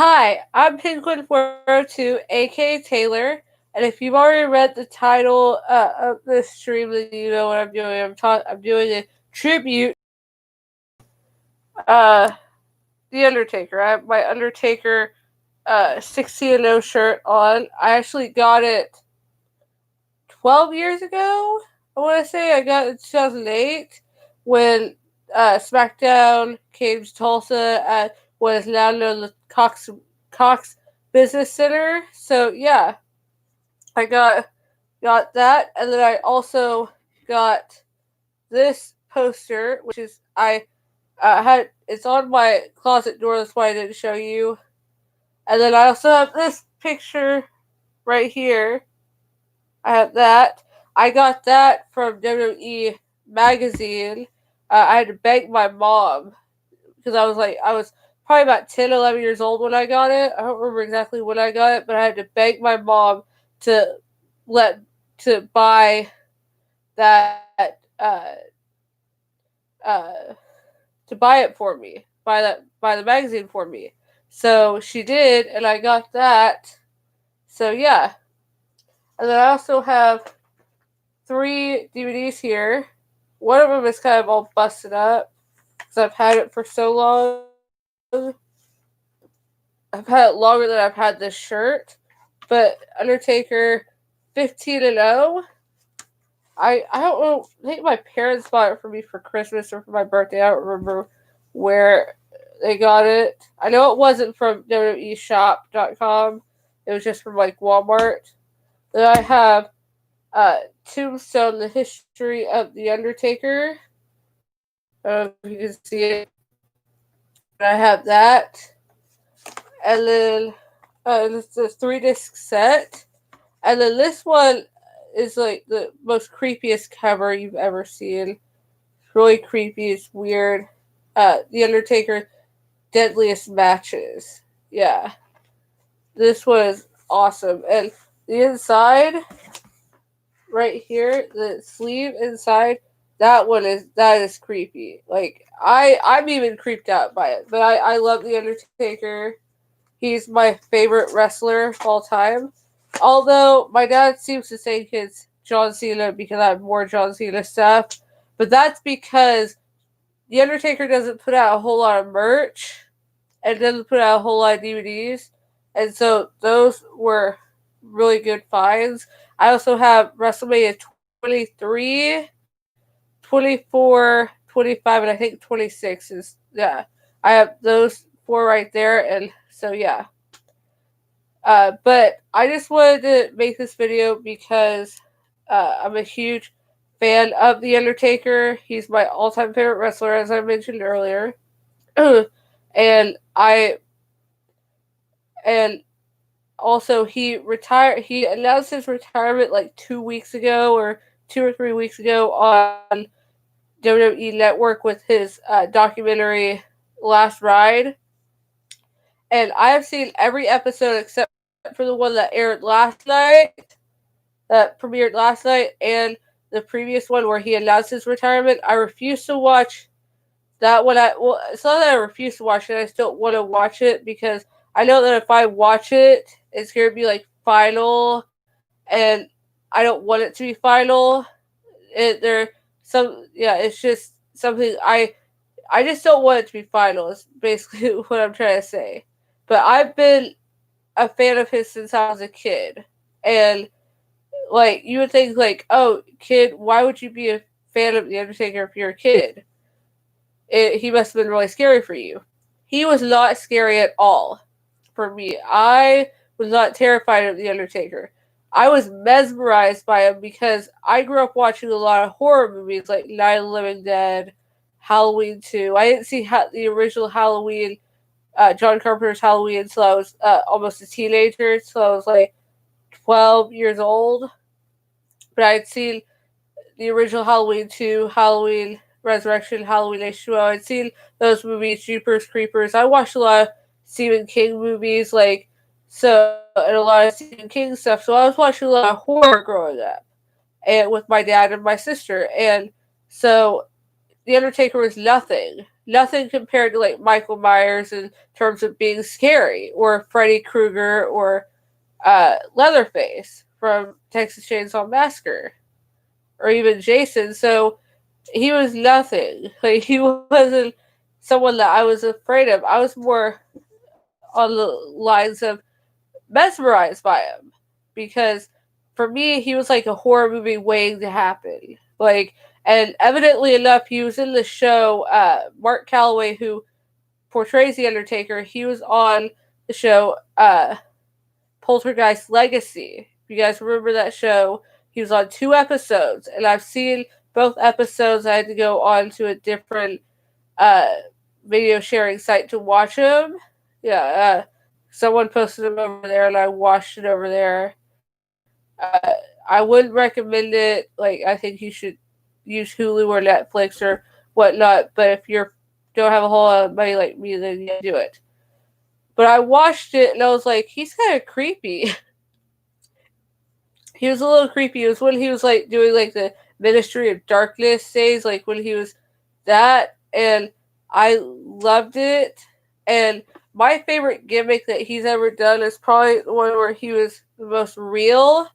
Hi, I'm Penguin 402, aka Taylor, and if you've already read the title of this stream, then you know what I'm doing. I'm doing a tribute, uh, the Undertaker. I have my Undertaker 16-0 shirt on. I actually got it 12 years ago. I want to say I got it in 2008 when SmackDown came to Tulsa at what is now known as Cox Business Center. So yeah, I got that, and then I also got this poster, which is I had it's on my closet door. That's why I didn't show you. And then I also have this picture right here. I have that. I got that from WWE magazine. I had to beg my mom because I was probably about 10, 11 years old when I got it. I don't remember exactly when I got it, but I had to beg my mom to let to buy that uh to buy it for me, buy the magazine for me. So she did, and I got that. So yeah, and then I also have three DVDs here. One of them is kind of all busted up because I've had it for so long. I've had it longer than I've had this shirt. But Undertaker 15 and 0. I don't know. I think my parents bought it for me for Christmas or for my birthday. I don't remember where they got it. I know it wasn't from WWEshop.com. It was just from like Walmart. Then I have Tombstone, the history of the Undertaker. If you can see it. And I have that. And then it's a 3 disc set. And then this one is like the most creepiest cover you've ever seen. It's really creepy. It's weird. The Undertaker Deadliest matches. Yeah. This was awesome. And the inside, right here, the sleeve inside, that is creepy. Like I'm even creeped out by it. But I love the Undertaker. He's my favorite wrestler of all time. Although my dad seems to think it's John Cena because I have more John Cena stuff. But that's because the Undertaker doesn't put out a whole lot of merch and doesn't put out a whole lot of DVDs. And so those were really good finds. I also have WrestleMania 23, 24, 25, and I think 26 is, yeah. I have those four right there. And so, yeah. But I just wanted to make this video because I'm a huge fan of The Undertaker. He's my all time favorite wrestler, as I mentioned earlier. and and also he announced his retirement like 2 weeks ago or 2 or 3 weeks ago on WWE Network with his documentary Last Ride. And I have seen every episode except for the one that aired last night, that premiered last night, and the previous one where he announced his retirement. I refuse to watch that one. It's not that I refuse to watch it. I still want to watch it because I know that if I watch it, it's gonna be like final, and I don't want it to be final. It's just something I just don't want it to be final. Is basically what I'm trying to say. But I've been a fan of his since I was a kid, and like you would think like, oh, kid, why would you be a fan of the Undertaker if you're a kid? He must have been really scary for you. He was not scary at all for me. I was not terrified of the Undertaker. I was mesmerized by him because I grew up watching a lot of horror movies like Night of the Living Dead, Halloween 2. I didn't see the original Halloween, John Carpenter's Halloween, until I was almost a teenager, until I was like 12 years old. But I had seen the original Halloween 2, Halloween Resurrection, Halloween H2O. I'd seen those movies, Jeepers Creepers. I watched a lot of Stephen King movies, and a lot of Stephen King stuff. So I was watching a lot of horror growing up, and with my dad and my sister. And so The Undertaker was nothing. nothing compared to like Michael Myers in terms of being scary, or Freddy Krueger, or Leatherface from Texas Chainsaw Massacre, or even Jason. So he was nothing. Like, he wasn't someone that I was afraid of. I was more on the lines of mesmerized by him, because for me he was like a horror movie waiting to happen. Like, and evidently enough, he was in the show. Mark Calloway, who portrays the Undertaker, he was on the show Poltergeist Legacy. If you guys remember that show, he was on 2 episodes, and I've seen both episodes. I had to go on to a different uh, video sharing site to watch them. Yeah, someone posted them over there, and I watched it over there. I wouldn't recommend it. Like, I think you should use Hulu or Netflix or whatnot. But if you don't have a whole lot of money like me, then yeah, do it. But I watched it and I was like, he's kind of creepy. He was a little creepy. It was when he was like doing like the Ministry of Darkness days, like when he was that, and I loved it. And my favorite gimmick that he's ever done is probably the one where he was the most real,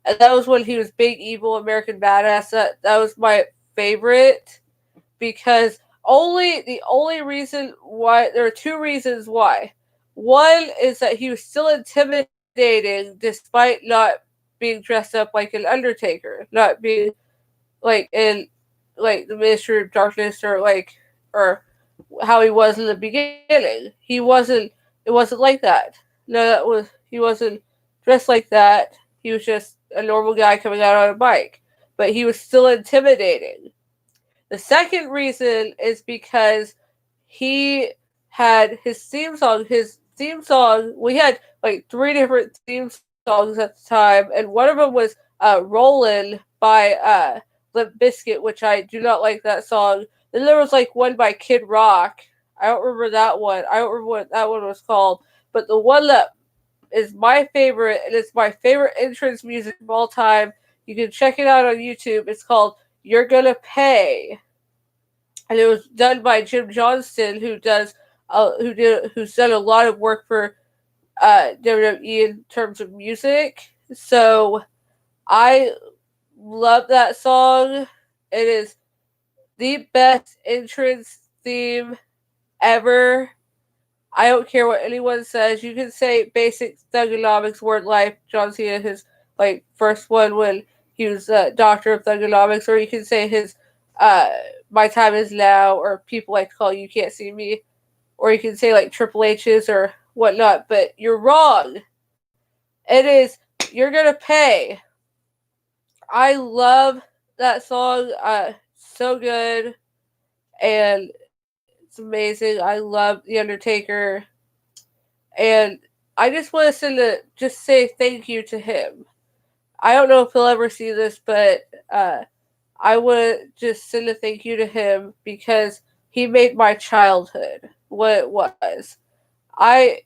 and that was when he was Big Evil American Badass. That was my favorite, because the only reason why, there are 2 reasons why. One is that he was still intimidating despite not being dressed up like an Undertaker, not being like in like the Ministry of Darkness, or like, or how he was in the beginning. He wasn't. It wasn't like that. No, he wasn't dressed like that. He was just a normal guy coming out on a bike, but he was still intimidating. The second reason is because he had his theme song. His theme song, we had like 3 different theme songs at the time, and one of them was Rollin' by Limp Bizkit, which I do not like that song. Then there was like one by Kid Rock. I don't remember that one. I don't remember what that one was called. But the one that is my favorite, and it's my favorite entrance music of all time. You can check it out on YouTube. It's called "You're Gonna Pay," and it was done by Jim Johnston, who's done a lot of work for WWE in terms of music. So I love that song. It is the best entrance theme ever. I don't care what anyone says. You can say basic thugonomics, word life. John Cena, his like first one when he was Doctor of Thugonomics, or you can say his uh, My Time Is Now, or People Like to Call You Can't See Me, or you can say like Triple H's or whatnot. But you're wrong. It is You're Gonna Pay. I love that song. So good, and it's amazing. I love The Undertaker, and I just want to just say thank you to him. I don't know if he'll ever see this, but I would just send a thank you to him, because he made my childhood what it was. I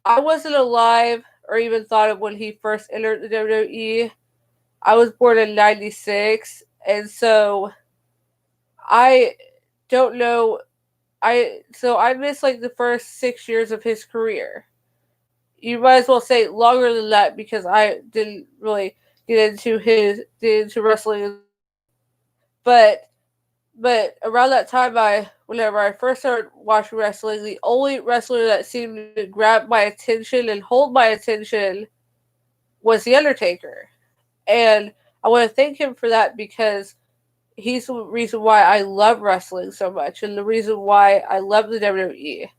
I wasn't alive or even thought of when he first entered the WWE. I was born in '96, and so I don't know. I missed like the first 6 years of his career. You might as well say longer than that, because I didn't really get into wrestling as well. But around that time, whenever I first started watching wrestling, the only wrestler that seemed to grab my attention and hold my attention was the Undertaker, and I want to thank him for that, because he's the reason why I love wrestling so much, and the reason why I love the WWE.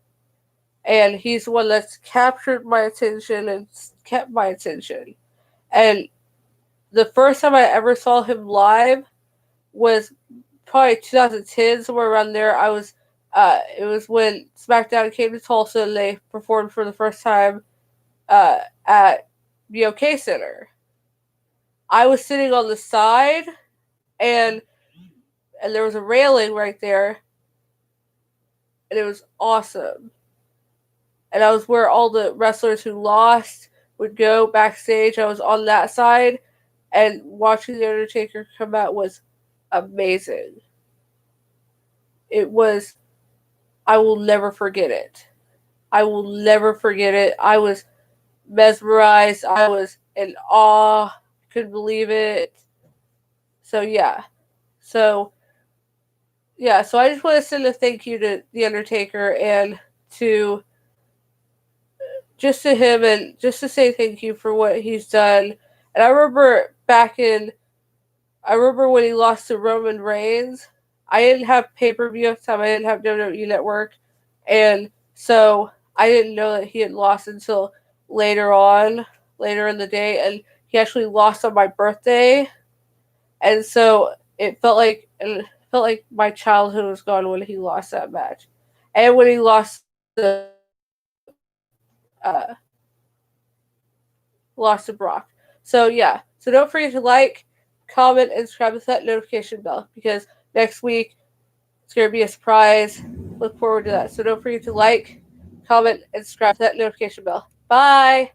And he's the one that's captured my attention and kept my attention. And the first time I ever saw him live was probably 2010, somewhere around there. It was when SmackDown came to Tulsa and they performed for the first time at the OK Center. I was sitting on the side, and there was a railing right there, and it was awesome. And I was where all the wrestlers who lost would go backstage. I was on that side, and watching the Undertaker come out was amazing. It was I will never forget it. I will never forget it. I was mesmerized. I was in awe. Couldn't believe it. So yeah. So yeah, so I just want to send a thank you to The Undertaker and to just to him and just to say thank you for what he's done. And I remember when he lost to Roman Reigns. I didn't have pay-per-view at the time. I didn't have WWE Network. And so I didn't know that he had lost until later on, later in the day. And he actually lost on my birthday. And so it felt like my childhood was gone when he lost that match. And when he lost to Brock. So yeah. So don't forget to like, comment, and subscribe with that notification bell because next week it's gonna be a surprise. Look forward to that. So don't forget to like, comment, and subscribe to that notification bell. Bye.